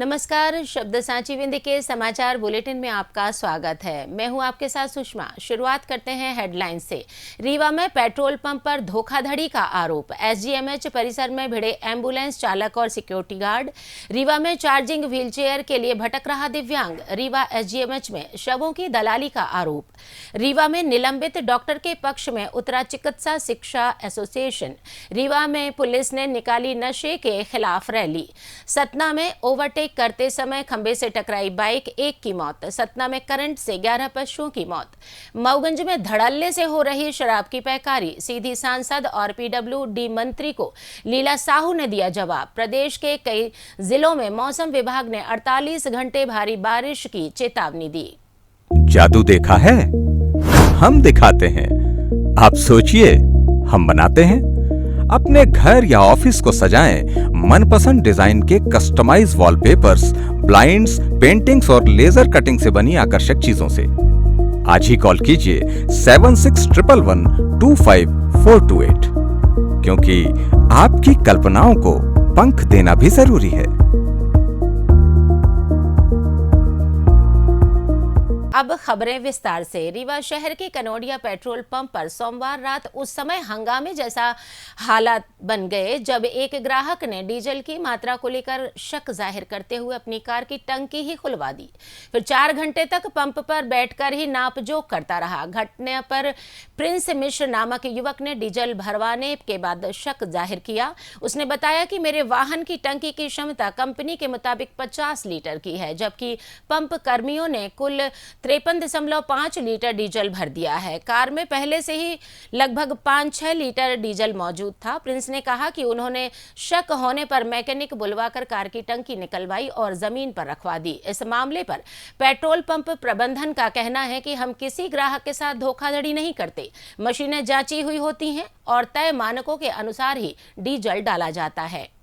नमस्कार, शब्द सांची विंध्य के समाचार बुलेटिन में आपका स्वागत है। मैं हूं आपके साथ सुषमा। शुरुआत करते हैं हेडलाइन से। रीवा में पेट्रोल पंप पर धोखाधड़ी का आरोप। एसजीएमएच परिसर में भिड़े एम्बुलेंस चालक और सिक्योरिटी गार्ड। रीवा में चार्जिंग व्हीलचेयर के लिए भटक रहा दिव्यांग। रीवा एसजीएमएच में शवों की दलाली का आरोप। रीवा में निलंबित डॉक्टर के पक्ष में उतरा चिकित्सा शिक्षा एसोसिएशन। रीवा में पुलिस ने निकाली नशे के खिलाफ रैली। सतना में ओवरटेक करते समय खंबे से टकराई बाइक, 1 की मौत। सतना में करंट से 11 पशुओं की मौत। मऊगंज में धड़ल्ले से हो रही शराब की पैकारी। सीधी सांसद और पीडब्ल्यूडी मंत्री को लीला साहू ने दिया जवाब। प्रदेश के कई जिलों में मौसम विभाग ने 48 घंटे भारी बारिश की चेतावनी दी। जादू देखा है, हम दिखाते हैं। आप सोचिए, हम बनाते हैं। अपने घर या ऑफिस को सजाएं मनपसंद डिजाइन के कस्टमाइज वॉलपेपर्स, ब्लाइंड्स, पेंटिंग्स और लेजर कटिंग से बनी आकर्षक चीजों से। आज ही कॉल कीजिए 7611125428, क्योंकि आपकी कल्पनाओं को पंख देना भी जरूरी है। अब खबरें विस्तार से। रीवा शहर के कनोडिया पेट्रोल पंप पर सोमवार रात उस समय हंगामे जैसा हालात बन गए जब एक ग्राहक ने डीजल की मात्रा को लेकर शक जाहिर करते हुए अपनी कार की टंकी ही खुलवा दी। फिर 4 घंटे तक पंप पर बैठकर ही नापजोक करता रहा। घटना पर प्रिंस मिश्र नामक युवक ने डीजल भरवाने के बाद शक जाहिर किया। उसने बताया कि मेरे वाहन की टंकी की क्षमता कंपनी के मुताबिक 50 लीटर की है, जबकि पंप कर्मियों ने कुल 53.5 लीटर डीजल भर दिया है। कार में पहले से ही लगभग 5-6 लीटर डीजल मौजूद था। प्रिंस ने कहा कि उन्होंने शक होने पर मैकेनिक बुलवाकर कार की टंकी निकलवाई और जमीन पर रखवा दी। इस मामले पर पेट्रोल पंप प्रबंधन का कहना है कि हम किसी ग्राहक के साथ धोखाधड़ी नहीं करते। मशीनें जांची हुई होती हैं और तय मानकों के अनुसार ही डीजल डाला जाता है।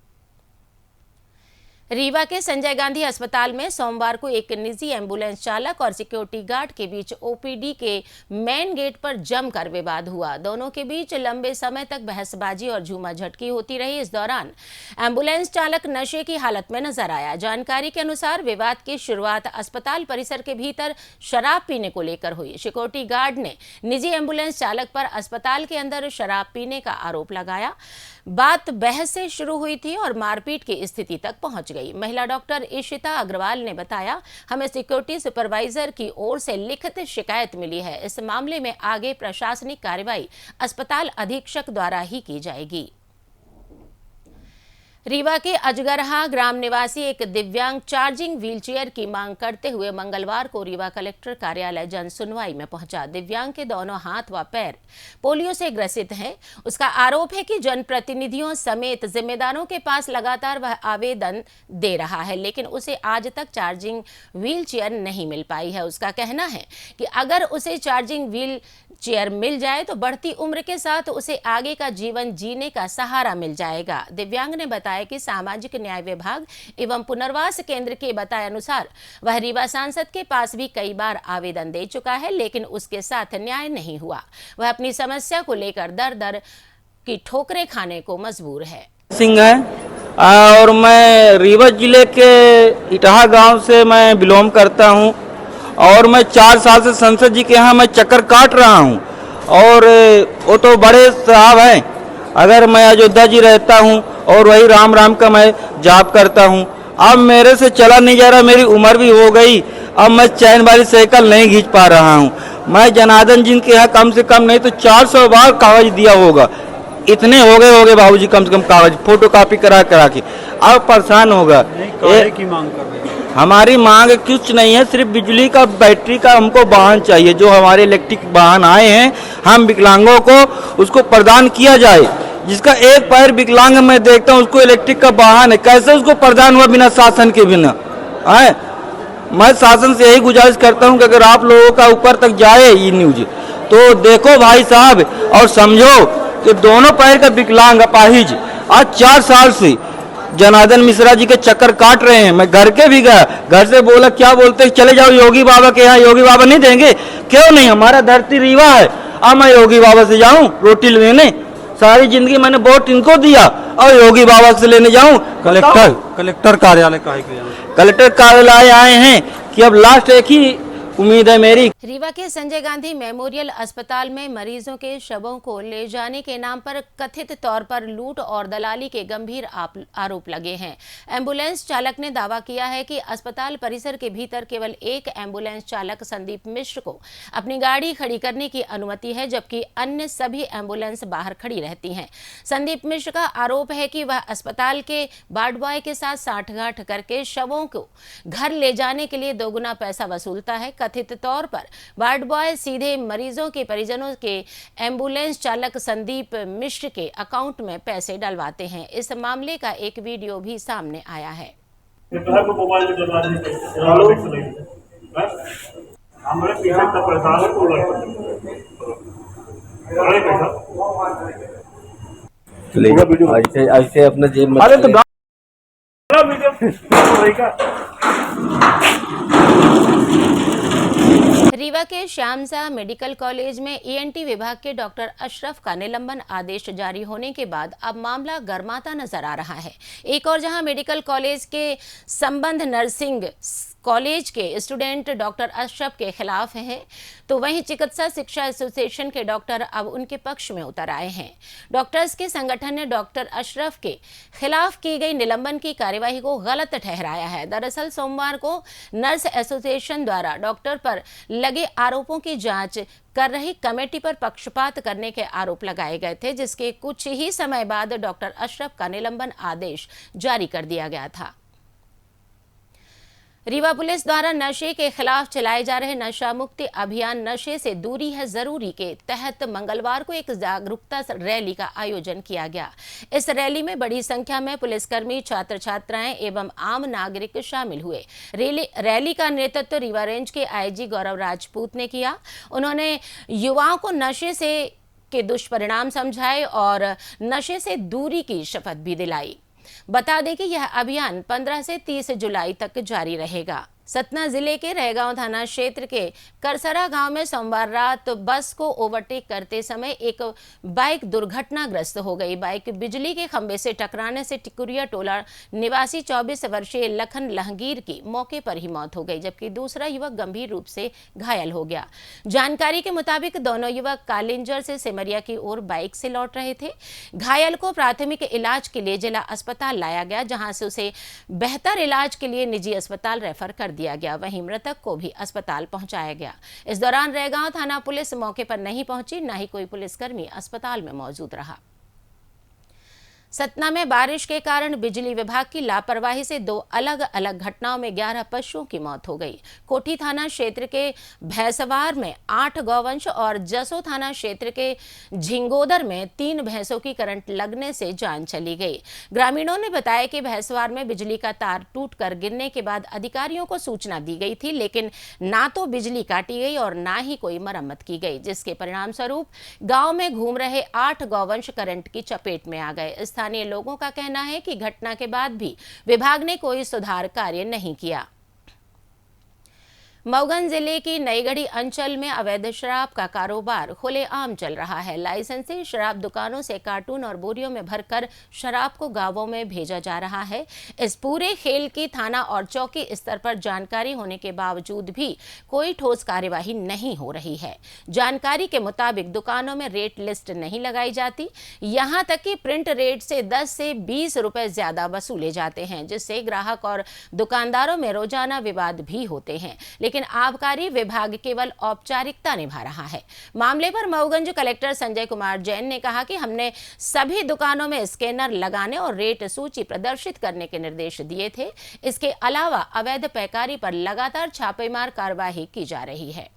रीवा के संजय गांधी अस्पताल में सोमवार को एक निजी एम्बुलेंस चालक और सिक्योरिटी गार्ड के बीच ओपीडी के मेन गेट पर जमकर विवाद हुआ। दोनों के बीच लंबे समय तक बहसबाजी और झूमाझटकी होती रही। इस दौरान एम्बुलेंस चालक नशे की हालत में नजर आया। जानकारी के अनुसार विवाद की शुरुआत अस्पताल परिसर के भीतर शराब पीने को लेकर हुई। सिक्योरिटी गार्ड ने निजी एम्बुलेंस चालक पर अस्पताल के अंदर शराब पीने का आरोप लगाया। बात बहस से शुरू हुई थी और मारपीट की स्थिति तक पहुंच गई। महिला डॉक्टर इशिता अग्रवाल ने बताया, हमें सिक्योरिटी सुपरवाइजर की ओर से लिखित शिकायत मिली है। इस मामले में आगे प्रशासनिक कार्रवाई अस्पताल अधीक्षक द्वारा ही की जाएगी। रीवा के अजगरहा ग्राम निवासी एक दिव्यांग चार्जिंग व्हीलचेयर की मांग करते हुए मंगलवार को रीवा कलेक्टर कार्यालय जन सुनवाई में पहुंचा। दिव्यांग के दोनों हाथ व पैर पोलियो से ग्रसित हैं। उसका आरोप है कि जनप्रतिनिधियों समेत जिम्मेदारों के पास लगातार वह आवेदन दे रहा है, लेकिन उसे आज तक चार्जिंग व्हीलचेयर नहीं मिल पाई है। उसका कहना है कि अगर उसे चार्जिंग व्हील चेयर मिल जाए तो बढ़ती उम्र के साथ उसे आगे का जीवन जीने का सहारा मिल जाएगा। दिव्यांग ने बताया कि सामाजिक न्याय विभाग एवं पुनर्वास केंद्र के बताए अनुसार वह रीवा सांसद के पास भी कई बार आवेदन दे चुका है, लेकिन उसके साथ न्याय नहीं हुआ। वह अपनी समस्या को लेकर दर दर की ठोकरें खाने को मजबूर है। सिंह है और मैं रीवा जिले के इटाहा गांव से मैं बिलोंग करता हूं और मैं 4 साल से संसद जी के यहाँ मैं चक्कर काट रहा हूँ और वो तो बड़े साहब हैं। अगर मैं अयोध्या जी रहता हूँ और वही राम राम का मैं जाप करता हूँ। अब मेरे से चला नहीं जा रहा, मेरी उम्र भी हो गई। अब मैं चैन वाली साइकिल नहीं खींच पा रहा हूँ। मैं जनार्दन जी के यहाँ कम से कम नहीं तो 400 बार कागज दिया होगा। इतने हो गए बाबूजी, कम से कम कागज फोटो कॉपी करा के अब परेशान होगा। की मांग कर रहे हैं? हमारी मांग कुछ नहीं है, सिर्फ बिजली का बैटरी का हमको वाहन चाहिए। जो हमारे इलेक्ट्रिक वाहन आए हैं, हम विकलांगों को उसको प्रदान किया जाए। जिसका एक पैर विकलांग मैं देखता हूँ, उसको इलेक्ट्रिक का वाहन है, कैसे उसको प्रदान हुआ बिना शासन के बिना? है मैं शासन से यही गुजारिश करता हूँ कि अगर आप लोगों का ऊपर तक जाए ये न्यूज तो देखो भाई साहब और समझो कि दोनों पैर का विकलांग अपाहिज आज 4 साल से जनार्दन मिश्रा जी के चक्कर काट रहे हैं। मैं घर के भी गया, घर से बोला क्या बोलते चले जाओ योगी बाबा के यहाँ। योगी बाबा नहीं देंगे, क्यों नहीं? हमारा धरती रीवा है। अब मैं योगी बाबा से जाऊं रोटी लेने? सारी जिंदगी मैंने वोट इनको दिया और योगी बाबा से लेने जाऊं? कलेक्टर कार्यालय काहे के जाना? कलेक्टर कार्यालय आए हैं कि अब लास्ट एक ही उम्मीद है मेरी। रीवा के संजय गांधी मेमोरियल अस्पताल में मरीजों के शवों को ले जाने के नाम पर कथित तौर पर लूट और दलाली के गंभीर आरोप लगे हैं। एम्बुलेंस चालक ने दावा किया है कि अस्पताल परिसर के भीतर केवल एक एम्बुलेंस चालक संदीप मिश्र को अपनी गाड़ी खड़ी करने की अनुमति है, जबकि अन्य सभी एम्बुलेंस बाहर खड़ी रहती हैं। संदीप मिश्र का आरोप है कि वह अस्पताल के वार्ड बॉय के साथ साठगांठ करके शवों को घर ले जाने के लिए दोगुना पैसा वसूलता है। कथित तौर पर वार्ड बॉय सीधे मरीजों के परिजनों के एम्बुलेंस चालक संदीप मिश्र के अकाउंट में पैसे डलवाते हैं। इस मामले का एक वीडियो भी सामने आया है। ऐसे अपना जेब में रीवा के श्यामशाह मेडिकल कॉलेज में ईएनटी विभाग के डॉक्टर अशरफ का निलंबन आदेश जारी होने के बाद अब मामला गर्माता नजर आ रहा है। एक और जहां मेडिकल कॉलेज के संबंध नर्सिंग कॉलेज के स्टूडेंट डॉक्टर अशरफ के खिलाफ हैं, तो वहीं चिकित्सा शिक्षा एसोसिएशन के डॉक्टर अब उनके पक्ष में उतर आए हैं। डॉक्टर्स के संगठन ने डॉक्टर अशरफ के खिलाफ की गई निलंबन की कार्यवाही को गलत ठहराया है। दरअसल सोमवार को नर्स एसोसिएशन द्वारा डॉक्टर पर लगे आरोपों की जांच कर रही कमेटी पर पक्षपात करने के आरोप लगाए गए थे, जिसके कुछ ही समय बाद डॉक्टर अशरफ का निलंबन आदेश जारी कर दिया गया था। रीवा पुलिस द्वारा नशे के खिलाफ चलाए जा रहे नशा मुक्ति अभियान नशे से दूरी है जरूरी के तहत मंगलवार को एक जागरूकता रैली का आयोजन किया गया। इस रैली में बड़ी संख्या में पुलिसकर्मी, छात्र छात्राएं एवं आम नागरिक शामिल हुए। रैली का नेतृत्व रीवा रेंज के आईजी गौरव राजपूत ने किया। उन्होंने युवाओं को नशे से के दुष्परिणाम समझाए और नशे से दूरी की शपथ भी दिलाई। बता दें कि यह अभियान 15 से 30 जुलाई तक जारी रहेगा। सतना जिले के रहगांव थाना क्षेत्र के करसरा गांव में सोमवार रात बस को ओवरटेक करते समय एक बाइक दुर्घटनाग्रस्त हो गई। बाइक बिजली के खंभे से टकराने से टिकुरिया टोला निवासी 24 वर्षीय लखन लहंगीर की मौके पर ही मौत हो गई, जबकि दूसरा युवक गंभीर रूप से घायल हो गया। जानकारी के मुताबिक दोनों युवक कालिंजर से सिमरिया की ओर बाइक से लौट रहे थे। घायल को प्राथमिक इलाज के लिए जिला अस्पताल लाया गया, जहां से उसे बेहतर इलाज के लिए निजी अस्पताल रेफर कर दिया गया। वहीं मृतक को भी अस्पताल पहुंचाया गया। इस दौरान रहगांव थाना पुलिस मौके पर नहीं पहुंची, न ही कोई पुलिसकर्मी अस्पताल में मौजूद रहा। सतना में बारिश के कारण बिजली विभाग की लापरवाही से 2 अलग अलग घटनाओं में 11 पशुओं की मौत हो गई। कोठी थाना क्षेत्र के भैंसवार में 8 गौवंश और जसो थाना क्षेत्र के झिंगोदर में 3 भैंसों की करंट लगने से जान चली गई। ग्रामीणों ने बताया कि भैंसवार में बिजली का तार टूटकर गिरने के बाद अधिकारियों को सूचना दी गई थी, लेकिन ना तो बिजली काटी गई और ना ही कोई मरम्मत की गई, जिसके परिणाम स्वरूप गांव में घूम रहे 8 गौवंश करंट की चपेट में आ गए। स्थानीय लोगों का कहना है कि घटना के बाद भी विभाग ने कोई सुधार कार्य नहीं किया। मऊगंज जिले की नईगढ़ी अंचल में अवैध शराब का कारोबार खुलेआम चल रहा है। लाइसेंसी शराब दुकानों से कार्टून और बोरियों में भरकर शराब को गांवों में भेजा जा रहा है। इस पूरे खेल की थाना और चौकी स्तर पर जानकारी होने के बावजूद भी कोई ठोस कार्यवाही नहीं हो रही है। जानकारी के मुताबिक दुकानों में रेट लिस्ट नहीं लगाई जाती, यहां तक कि प्रिंट रेट से 10 से 20 रुपए ज्यादा वसूले जाते हैं, जिससे ग्राहक और दुकानदारों में रोजाना विवाद भी होते हैं। लेकिन आबकारी विभाग केवल औपचारिकता निभा रहा है। मामले पर मऊगंज कलेक्टर संजय कुमार जैन ने कहा कि हमने सभी दुकानों में स्कैनर लगाने और रेट सूची प्रदर्शित करने के निर्देश दिए थे। इसके अलावा अवैध पैकारी पर लगातार छापेमार कार्रवाई की जा रही है।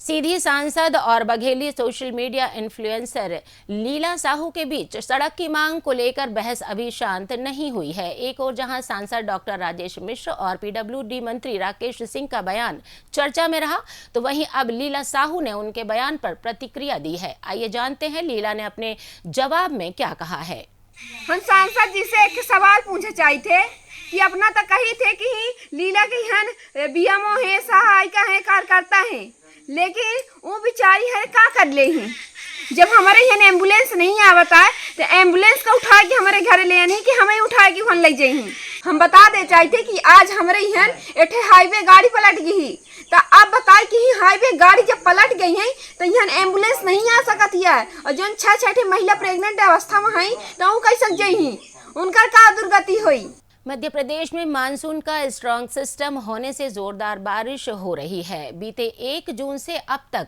सीधी सांसद और बघेली सोशल मीडिया इन्फ्लुएंसर लीला साहू के बीच सड़क की मांग को लेकर बहस अभी शांत नहीं हुई है। एक और जहां सांसद डॉक्टर राजेश मिश्र और पीडब्ल्यूडी मंत्री राकेश सिंह का बयान चर्चा में रहा, तो वहीं अब लीला साहू ने उनके बयान पर प्रतिक्रिया दी है। आइए जानते हैं लीला ने अपने जवाब में क्या कहा है। हम सांसद जी से एक सवाल पूछे चाहे थे कि अपना तो कही थे कि लीला की हन बीएमओ है, सहायिका है, कार्यकर्ता है, लेकिन वो बिचारी है का कर ले हैं जब हमारे यहाँ एम्बुलेंस नहीं आवता है तो एम्बुलेंस का उठा के हमारे घर ले आनी कि हमें उठा के वहाँ ले जाई। हम बता दे चाहते कि आज हमारे यहाँ एक हाईवे गाड़ी पलट गई, तो आप बताए कि हाईवे गाड़ी जब पलट गई है तो यहाँ एम्बुलेंस नहीं आ सकती है, और जो 6 महिला प्रेग्नेंट अवस्था में है तो कैसे जाई, उनका का दुर्गति हुई। मध्य प्रदेश में मानसून का स्ट्रॉन्ग सिस्टम होने से जोरदार बारिश हो रही है। बीते 1 जून से अब तक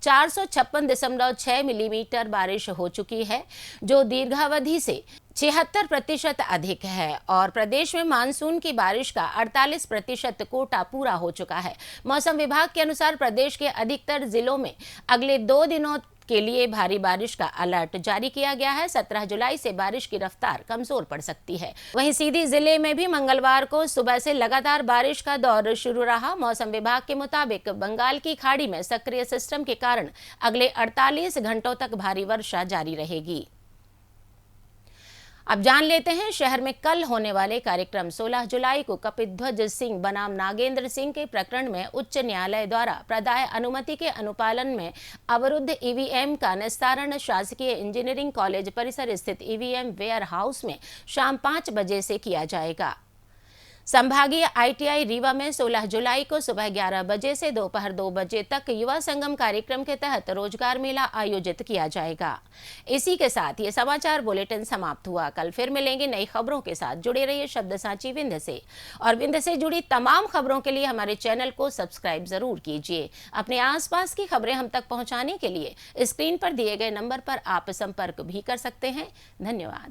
456.6 मिलीमीटर बारिश हो चुकी है, जो दीर्घावधि से 76% अधिक है, और प्रदेश में मानसून की बारिश का 48% कोटा पूरा हो चुका है। मौसम विभाग के अनुसार प्रदेश के अधिकतर जिलों में अगले 2 दिनों के लिए भारी बारिश का अलर्ट जारी किया गया है। 17 जुलाई से बारिश की रफ्तार कमजोर पड़ सकती है। वहीं सीधी जिले में भी मंगलवार को सुबह से लगातार बारिश का दौर शुरू रहा। मौसम विभाग के मुताबिक बंगाल की खाड़ी में सक्रिय सिस्टम के कारण अगले 48 घंटों तक भारी वर्षा जारी रहेगी। अब जान लेते हैं शहर में कल होने वाले कार्यक्रम। 16 जुलाई को कपिध्वज सिंह बनाम नागेंद्र सिंह के प्रकरण में उच्च न्यायालय द्वारा प्रदाय अनुमति के अनुपालन में अवरुद्ध ईवीएम का निस्तारण शासकीय इंजीनियरिंग कॉलेज परिसर स्थित ईवीएम वेयर हाउस में शाम 5 बजे से किया जाएगा। संभागीय आईटीआई रीवा में 16 जुलाई को सुबह 11 बजे से दोपहर 2 बजे तक युवा संगम कार्यक्रम के तहत रोजगार मेला आयोजित किया जाएगा। इसी के साथ ये समाचार बुलेटिन समाप्त हुआ। कल फिर मिलेंगे नई खबरों के साथ। जुड़े रहिए शब्द सांची विंध्य से, और विंध्य से जुड़ी तमाम खबरों के लिए हमारे चैनल को सब्सक्राइब जरूर कीजिए। अपने आसपास की खबरें हम तक पहुंचाने के लिए स्क्रीन पर दिए गए नंबर पर आप संपर्क भी कर सकते हैं। धन्यवाद।